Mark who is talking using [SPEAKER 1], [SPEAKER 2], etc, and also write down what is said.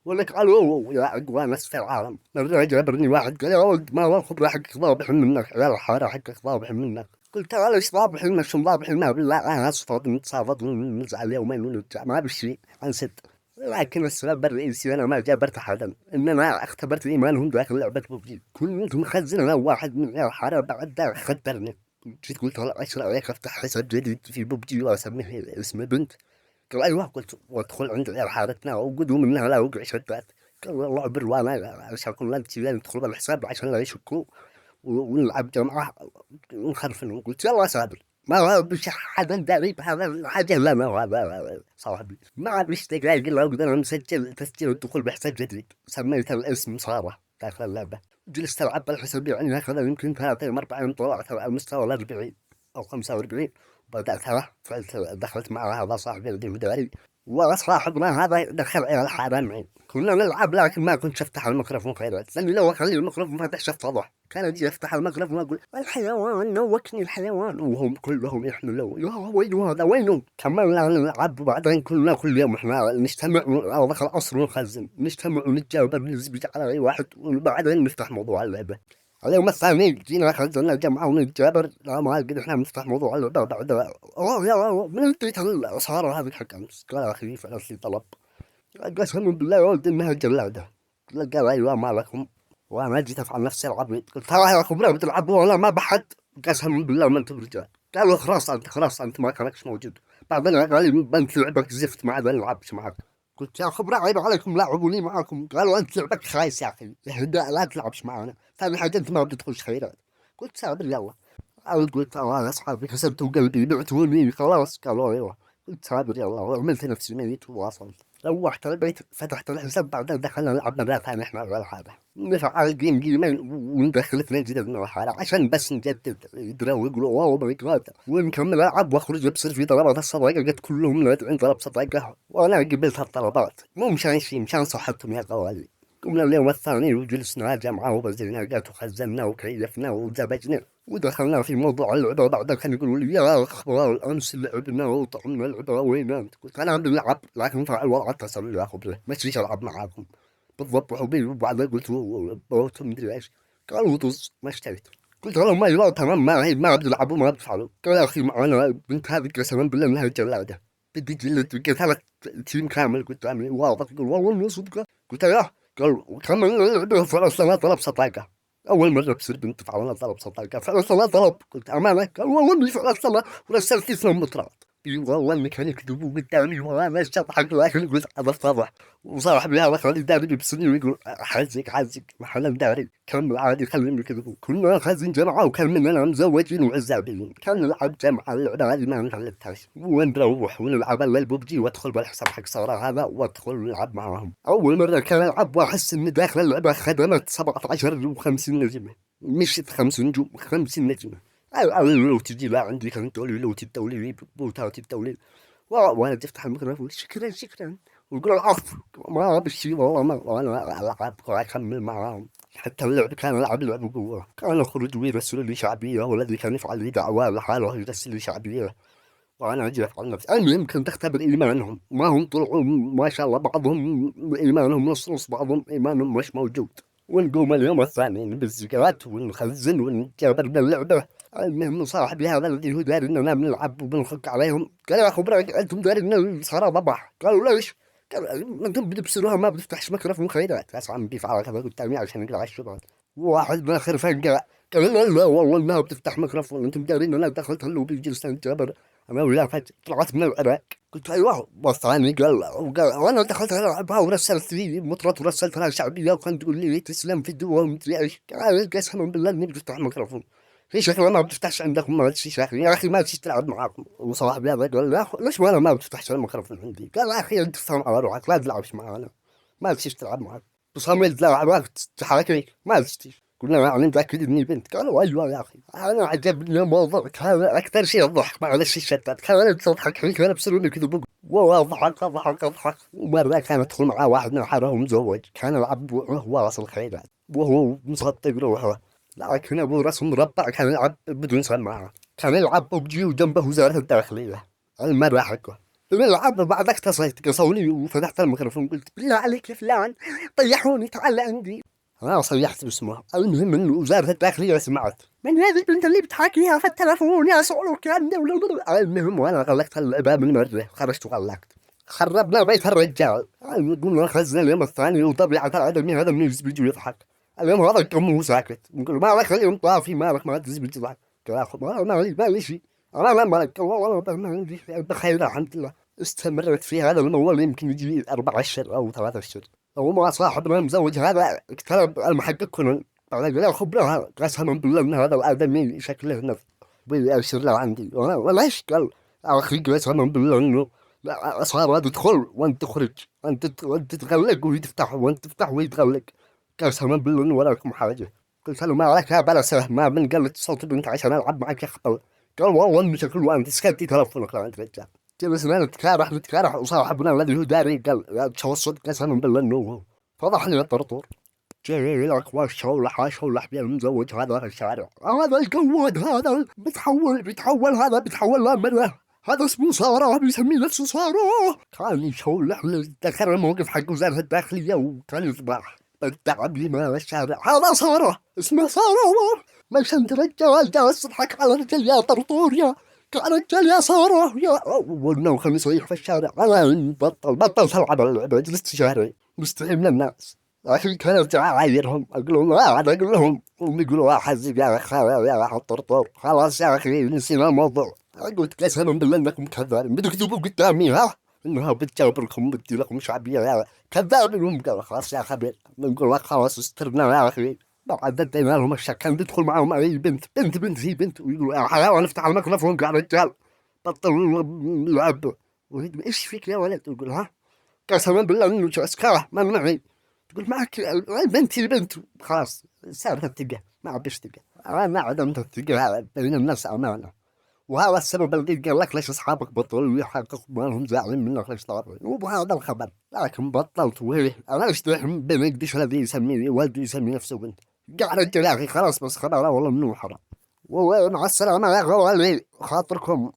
[SPEAKER 1] ولك قالوا يا عقوان ناس في العالم نرجع جابرني واحد قال يا ولد ما واخذ حقك ضابح منك يا الحارة حقك ضابح منك. قلت تعال ايش ضابح منك شو ضابح منك بالله انا اصفر متصافط ونزعل يومين ونرجع ما بشي عن ست. لكن السبب الرئيسي انا ما جابرت احدا ان انا اختبرت ايمانهم داخل لعبة ببجي كنت مخزن انا واحد من الحارة بعد ذا خدرني. جيت قلت والله ايش رايك افتح حساب جديد في ببجي واسميه اسم بنت. قال ايوه قلت وادخل عند عيال حارتنا وقدوا منها لا وقع شدات. قال والله بالوانا عشان كل انت ندخل بالحساب عشان لا يشكوا ونلعب جماعه ونخرفن. قلت يلا سابر ما هو مش حدا داري بهذا حاجه لا ما هو هذا صاحبي ما عاد مشتاق لا يقول له اقدر مسجل تسجيل الدخول بحساب جديد سميته الاسم صاره داخل اللعبه. جلست العب بالحساب يعني هكذا يمكن 3 4 طلعت على المستوى ال 40 او 45. بدأت فعلت دخلت مع هذا صاحبي اللي هو داري وصاحبنا هذا دخل على الحارة معي كنا نلعب لكن ما كنت افتح الميكروفون خيرات لاني لو اخلي الميكروفون فاتح شفت فضح كان اجي افتح الميكروفون واقول الحيوان نوكني الحيوان وهم كلهم يحملوا يا وين هذا وينه كملنا نلعب وبعدين كلنا كل يوم احنا نجتمع دخل العصر ونخزن نجتمع ونتجاوب نزبط على اي واحد وبعدين نفتح موضوع اللعبة. اليوم الثاني جينا خرجنا الجامعة ونتجابر لا ما قد احنا نفتح موضوع اللعبة بعد اوه يا من انت الاسعار هذه حق امس قال يا اخي فعلا في طلب قسما بالله يا ولد انها جلادة. قال ايوه ما لكم وانا جيت افعل نفسي العبيط قلت ترى يا اخو بلا بتلعبوا ولا ما بحد. قسما بالله ما انتم رجال قالوا خلاص انت ما كانكش موجود بعدين قال لي بنت لعبك زفت ما عاد نلعبش معك. قلت يا خبر عيب عليكم لعبوني معاكم قالوا انت لعبك خايس يا اخي لا تلعبش معانا ثاني حاجه انت ما بتدخلش خيرات. قلت سابر يلا قلت انا اصحابي كسبت قلبي بعتوني خلاص قالوا ايوه. قلت سابر يلا وعملت نفسي ميت وواصلت روحت البيت فتحت الحساب بعدين دخلنا لعبنا مرة ثانية احنا على الحالة نفعل جيمين وندخل اثنين جديد من الحالة عشان بس نجدد يدروا يقولوا واو ماي جاد ونكمل العب واخرج بصير في طلبات الصداقة قلت كلهم نادعين طلب صداقة وانا قبلت هالطلبات مو مشان شي مشان صحتهم يا قوالي. قمنا اليوم الثاني وجلسنا جمعة وبزينا قالت وخزنا وكيفنا وزبجنا ودخلنا في موضوع اللعبة وبعدها كانوا يقولوا لي يا أخبار أمس لعبنا وطعمنا اللعبة وين أنت؟ قلت أنا عم بلعب لكن فعل الوضع اتصل يا أخو بالله ما تجيش ألعب معاكم بالضبط وحبيبي وبعدها قلت بروت مدري إيش قالوا طز ما اشتريت. قلت لهم ما يلا تمام ما بتلعبوا ما بتفعلوا. قال يا أخي معنا بنت هذه قسما بالله إنها جلادة بدي جلد قلت هذا تيم كامل قلت عامل واضح يقول والله صدقة. قلت يا قال وكمل اللعبة خلاص أنا طلب صداقة أول مرة بصير بنت فعلنا طلب صداقة فعلا صلاة طلب قلت أمانة قال والله إني فعلا صلاة ورسلت اسمه مطرات والله إني كان يكتبوا قدامي وأنا أضحك لكن قلت هذا اتضح وصاحبي هذا خلي داري بيبصني ويقول حازك محل داري كمل عادي خليهم يكذبوا كنا خازين جمعة وكان مننا مزوجين وعزابين كان نلعب جمعة اللعبة هذه ما نخلتهاش ونروح ونلعب الليل ببجي وادخل بالحساب حق صورة هذا وادخل نلعب معاهم. أول مرة كان ألعب وأحس إن داخل اللعبة خدمت 17 و50 نجمة مش 5 نجوم 50 نجمة. لو تجي لا عندي كان تقولي لو تدولي بوتا تدولي وانا تفتح الميكروفون شكرا ويقول العفو ما بشي والله ما وانا العب اكمل معاهم. حتى اللعب كان العب لعب بقوه كان يخرج ويرسل لي شعبيه والذي كان يفعل لي دعوه لحاله يرسل لي شعبيه وانا اجي افعل نفسي. المهم كنت اختبر ايمانهم ما هم طلعوا ما شاء الله بعضهم ايمانهم نص بعضهم ايمانهم مش موجود. ونقوم اليوم الثاني بالزكوات ونخزن ونجابر باللعبة. المهم صاحبي هذا الذي هو داري اننا بنلعب وبنخك عليهم قال يا اخو برا انتم داري انه صار ضبح. قالوا ليش؟ قال انتم بتبصروها ما بتفتحش ميكروفون خيرات بس عم بيفعل كذا قدامي عشان يقلع الشبهات. واحد من اخر فنقع قال لا والله انها بتفتح ميكروفون انتم دارين انا دخلت هلو بيجي لسان جابر انا ولا فجأة طلعت من العراق. قلت ايوه والثاني قال وانا دخلت العبها ورسلت لي مطرت ورسلت لها شعبيه وكانت تقول لي تسلم في الدواء ومدري ايش. قال قسما بالله اني بتفتح الميكروفون في شكل ما بتفتحش عندكم ما في شكل يا اخي ما تجي تلعب معاكم. وصاحبي هذا قال يا اخي ليش انا ما بتفتحش الميكروفون عندي؟ قال يا اخي انت تفهم على روحك لا تلعبش معانا ما تجيش تلعب معاك بصميل تلعب تحركني ما تجي. قلنا يعني متأكد إني بنت؟ قالوا أيوة يا أخي أنا عجبني موضوعك هذا أكثر شيء الضحك معلش الشتات كان أنا بتضحك فيك وأنا بسوي كذا بقول والله أضحك. ومرة كان أدخل معاه واحد من حاره مزوج كان يلعب وهو واصل خيرات وهو مصدق روحه لكن أبو رسم مربع كان يلعب بدون سماعة كان يلعب ببجي وجنبه وزارة الداخلية المرة حقه بالعب بعد اتصلت قصوني وفتحت الميكروفون قلت بالله عليك يا فلان طيحوني تعال عندي. انا صيحت باسمه. المهم انه وزاره الداخليه سمعت من هذه البنت اللي بتحاكيها في التلفون يا سعلوك يا المهم وانا غلقت الباب من مره خرجت وغلقت. خربنا بيت الرجال. قلنا خزنا اليوم الثاني وطبيعة العدمي هذا من يزبج ويضحك. اليوم هذا الكم ساكت نقول ما لك اليوم طافي ما لك ما تزبج تضحك. يا اخي ما لي شيء. انا لا مالك والله ما عندي بخير الحمد لله. استمرت في هذا الموضوع يمكن يجي 4 أشهر او 3 أشهر. هو ما صاحبنا مزوج هذا اقترب المحقق كنا بعد قال خبرها قسما بالله ان هذا الادمي شكله نفس بيأشر له عندي ولا ايش قال اخي قسما بالله انه لا صار تدخل وانت تخرج وانت تغلق ويتفتح وانت تفتح ويتغلق قسما بالله انه وراكم حاجه. قلت له ما عليك بلا سهم ما من قال اتصلت بنت عشان العب معك يا خطر. قال والله انه شكله وانت سكتي تلفونك لا انت رجال. جلسنا نتكارح وصاحبنا الذي هو داري قال توسط قسما بالله انه فضحني الطرطور. جاي لك وشولح بين مزوج هذا في الشارع. هذا القواد هذا بيتحول هذا بيتحول لامره. هذا اسمه صارة بيسمي نفسه صارة. كان يشولح ذكر الموقف حق وزارة الداخلية وكان يصبح التعب لي ما الشارع. هذا صارة اسمه صارة. مش انت رجال جالس تضحك على رجل يا طرطور يا رجال يا صارة يا وانه خليني يصيح في الشارع. انا بطل تلعب اللعبة جلست شهري مستحي من الناس. عشان كان ارجع اعايرهم اقول لهم اقول لهم هم يقولوا حزب يا اخي يا طرطور خلاص يا اخي نسينا الموضوع. قلت قسما بالله انكم كذابين بدك تجيبوا قدامي ها انها بتجاوب لكم بدي لكم شعبيه يا كذابين. قال خلاص يا خبير نقول لك خلاص استرنا يا اخي. بعد ادينا لهم الشك كان تدخل معهم اي بنت هي بنت ويقولوا يا حيوان افتح الميكروفون يا رجال بطل لعب. ايش فيك يا ولد تقول ها قسما بالله انه اسكره ما معي. تقول معك البنت خلاص صارت الثقة ما عبش ثقة. أنا عدمت الثقة بين الناس أمانة. وهذا السبب اللي قال لك ليش أصحابك بطلوا ويحققوا ما لهم زعلين منك ليش طلعوا وبهذا الخبر. لكن بطلت ويه أنا اشتري بنت ديش الذي يسميني والدي يسمي نفسه بنت. قاعد رجل يا أخي خلاص بس خبر والله منو حرام. ومع السلامة يا غوالي خاطركم.